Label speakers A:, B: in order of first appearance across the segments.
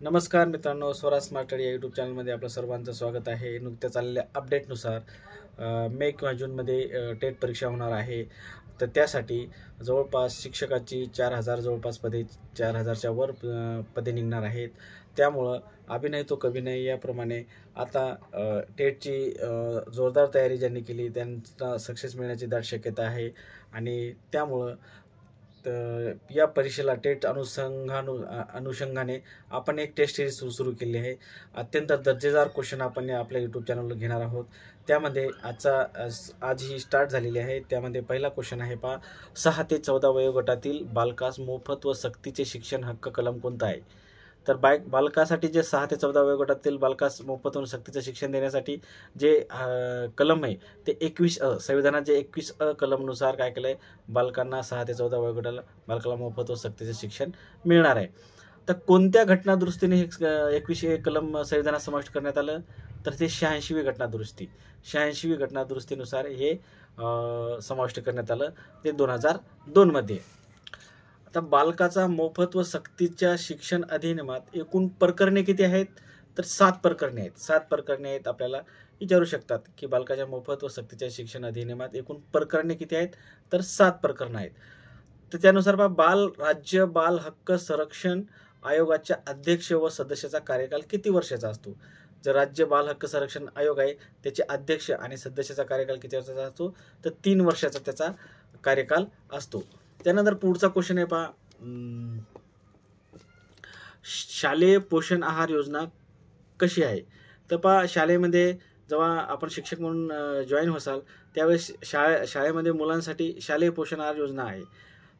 A: नमस्कार मित्रांनो, Swaraj smart study या यूट्यूब चॅनलमध्ये आपलं सर्वांचं स्वागत आहे. नुकत्याच आलेल्या अपडेटनुसार मे किंवा जूनमध्ये टेट परीक्षा होणार आहे. तर त्यासाठी जवळपास शिक्षकाची 4,000 जवळपास पदे 4,000च्या वर पदे निघणार आहेत. त्यामुळं अभिनय तो कभिनय याप्रमाणे आता टेटची जोरदार तयारी ज्यांनी केली त्यांना सक्सेस मिळण्याची दाट शक्यता आहे. आणि त्यामुळं तर या परीक्षेला टेट अनुषंगाने आपण एक टेस्ट सिरीज सुरू केली आहे. अत्यंत दर्जेदार क्वेश्चन आपण आपल्या यूट्यूब चॅनलवर घेणार आहोत. त्यामध्ये आज ही स्टार्ट झालेली आहे. त्यामध्ये पहिला क्वेश्चन आहे पहा, 6 ते 14 वयोगटातील बालकास मोफत व सक्तीचे शिक्षण हक्क कलम कोणता आहे? तर बालकासाठी जे 6 ते 14 वयोगटातील बालकास मोफत व सक्तीचं शिक्षण देण्यासाठी जे कलम आहे ते 21 संविधानात जे 21 कलमनुसार काय केलं आहे, बालकांना 6 ते 14 वयोगटाला बालकाला मोफत व सक्तीचं शिक्षण मिळणार आहे. तर कोणत्या घटनादुरुस्तीने हे 21 कलम संविधानात समाविष्ट करण्यात आलं? तर ते 86वी घटनादुरुस्ती. 86वी घटनादुरुस्तीनुसार हे समाविष्ट करण्यात आलं, ते 2002 मध्ये. आता बालकाचा मोफत व सक्तीच्या शिक्षण अधिनियमात एकूण प्रकरणे किती आहेत? तर 7 प्रकरणे आहेत. 7 प्रकरणे आहेत. आपल्याला विचारू शकतात की बालकाच्या मोफत व सक्तीच्या शिक्षण अधिनियमात एकूण प्रकरणे किती आहेत? तर 7 प्रकरणं आहेत. तर त्यानुसार राज्य बाल हक्क संरक्षण आयोगाच्या अध्यक्ष व सदस्याचा कार्यकाल किती वर्षाचा असतो? जर राज्य बाल हक्क संरक्षण आयोग आहे त्याचे अध्यक्ष आणि सदस्याचा कार्यकाल किती वर्षाचा असतो? तर 3 वर्षाचा त्याचा कार्यकाल असतो. त्यानंतर पुढचा क्वेश्चन आहे पहा, शालेय पोषण आहार योजना कशी आहे? तर पहा, शाळेमध्ये जेव्हा आपण शिक्षक म्हणून जॉईन होसाल त्यावेळेस शाळेमध्ये मुलांसाठी शालेय पोषण आहार योजना आहे.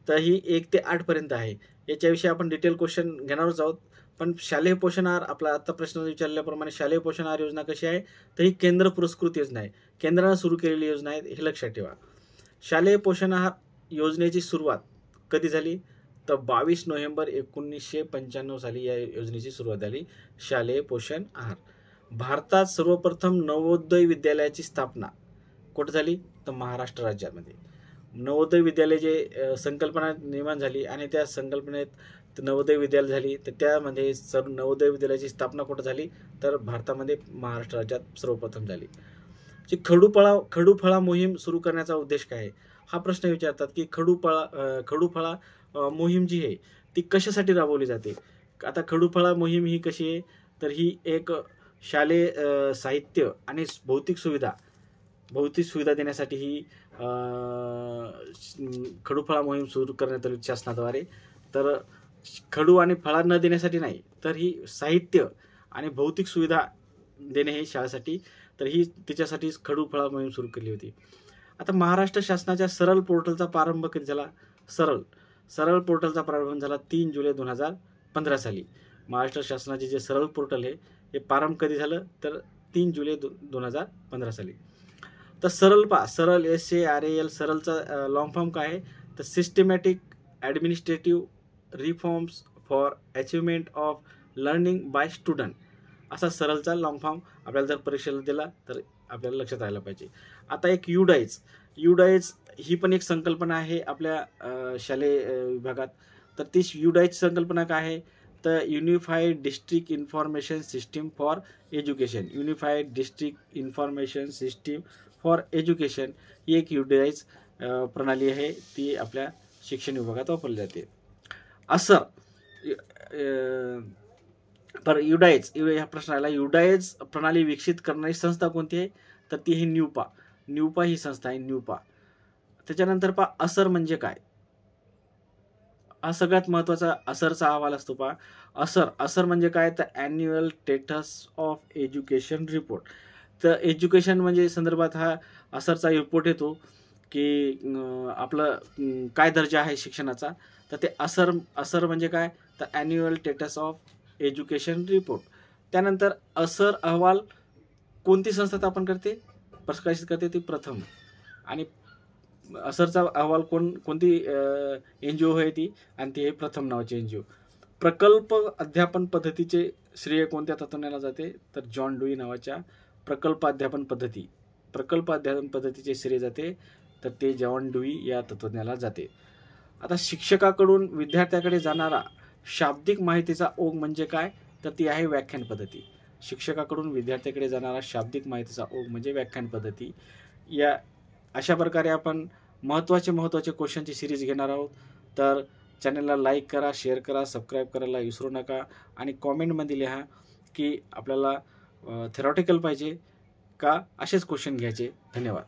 A: तर ही 1 ते 8 पर्यंत आहे. याच्याविषयी आपण डिटेल क्वेश्चन घेणारच आहोत. पण शालेय पोषण आहार, आपला आता प्रश्न विचारल्याप्रमाणे शालेय पोषण आहार योजना कशी आहे? तर ही केंद्र पुरस्कृत योजना आहे. केंद्रानं सुरू केलेली योजना आहे, हे लक्षात ठेवा. शालेय पोषण आहार योजनेची सुरुवात कधी झाली? तर 22 नोव्हेंबर 1995 साली या योजनेची सुरुवात झाली. शालेय पोषण आहार. भारतात सर्वप्रथम नवोदय विद्यालयाची स्थापना कुठं झाली? तर महाराष्ट्र राज्यामध्ये. नवोदय विद्यालय जे संकल्पना निर्माण झाली आणि त्या संकल्पनेत नवोदय विद्यालय झाली, तर त्यामध्ये नवोदय विद्यालयाची स्थापना कुठं झाली? तर भारतामध्ये महाराष्ट्र राज्यात सर्वप्रथम झाली. जी खडूफळा मोहीम सुरू करण्याचा उद्देश काय आहे? हा प्रश्न विचारतात की खडूफळा मोहीम जी आहे ती कशासाठी राबवली जाते? आता खडूफळा मोहीम ही कशी आहे? तर ही एक शालेय साहित्य आणि भौतिक सुविधा देण्यासाठी ही खडूफळा मोहीम सुरू करण्यात आली शासनाद्वारे. तर खडू आणि फळा न देण्यासाठी नाही, तर ही साहित्य आणि भौतिक सुविधा देणे हे शाळेसाठी, तर ही तिच्यासाठी खडूफळा मोहीम सुरू केली होती. आता महाराष्ट्र शासनाच्या सरळ पोर्टलचा प्रारंभ कधी झाला? सरळ पोर्टलचा प्रारंभ झाला 3 जुलै 2015 साली. महाराष्ट्र शासनाचे जे सरळ पोर्टल आहे हे प्रारंभ कधी झालं? तर 3 जुलै 2015 साली. तर सरळ SARAL सरळचा लॉंग फॉर्म काय आहे? तर systematic administrative reforms for achievement of learning by student, असा सरळचा लॉंग फॉर्म आपल्याला जर परीक्षेला दिला तर आपल्याला लक्षात राहायला पाहिजे. आता एक युडाईज ही पण एक संकल्पना आहे आपल्या शालेय विभागात. तर ती युडाईज संकल्पना काय आहे? तर unified district information system for education. Unified district information system for education ही एक युडाईज प्रणाली आहे, ती आपल्या शिक्षण विभागात वापरली जाते. पर युडाईज ह्या प्रश्नाला युडाईज प्रणाली विकसित करणारी संस्था कोणती आहे? तर ती ही न्यूपा ही संस्था आहे, न्यूपा. त्याच्यानंतर असर म्हणजे काय? हा सगळ्यात महत्त्वाचा असरचा अहवाल असतो. असर म्हणजे काय? तर annual status of education report. तर एज्युकेशन म्हणजे संदर्भात हा असरचा रिपोर्ट येतो की आपलं काय दर्जा आहे शिक्षणाचा. तर ते असर म्हणजे काय? तर annual status of education report. त्यानंतर असर अहवाल कोणती संस्था स्थापन करते, प्रकाशित करते? ती प्रथम. आणि असरचा अहवाल कोणती NGO आहे ती? आणि ती आहे प्रथम नावाची NGO. प्रकल्प अध्यापन पद्धतीचे श्रेय कोणत्या तत्त्वज्ञाला जाते? तर जॉन ड्यूई नावाच्या प्रकल्प अध्यापन पद्धतीचे श्रेय जाते, तर ते जॉन ड्यूई या तत्त्वज्ञाला जाते. आता शिक्षकाकडून विद्यार्थ्याकडे जाणारा शाब्दिक माहितीचा ओघ म्हणजे काय? तर ती आहे व्याख्यान पद्धती. शिक्षकाकडून विद्यार्थ्याकडे जाणारा शाब्दिक माहितीचा ओघ म्हणजे व्याख्यान पद्धती. या अशा प्रकारे आपण महत्त्वाचे क्वेश्चनची सिरीज घेणार आहोत. तर चॅनलला लाईक करा, शेअर करा, सबस्क्राईब करायला विसरू नका आणि कॉमेंटमध्ये लिहा की आपल्याला थेरॉटिकल पाहिजे का असेच क्वेश्चन घ्यायचे. धन्यवाद.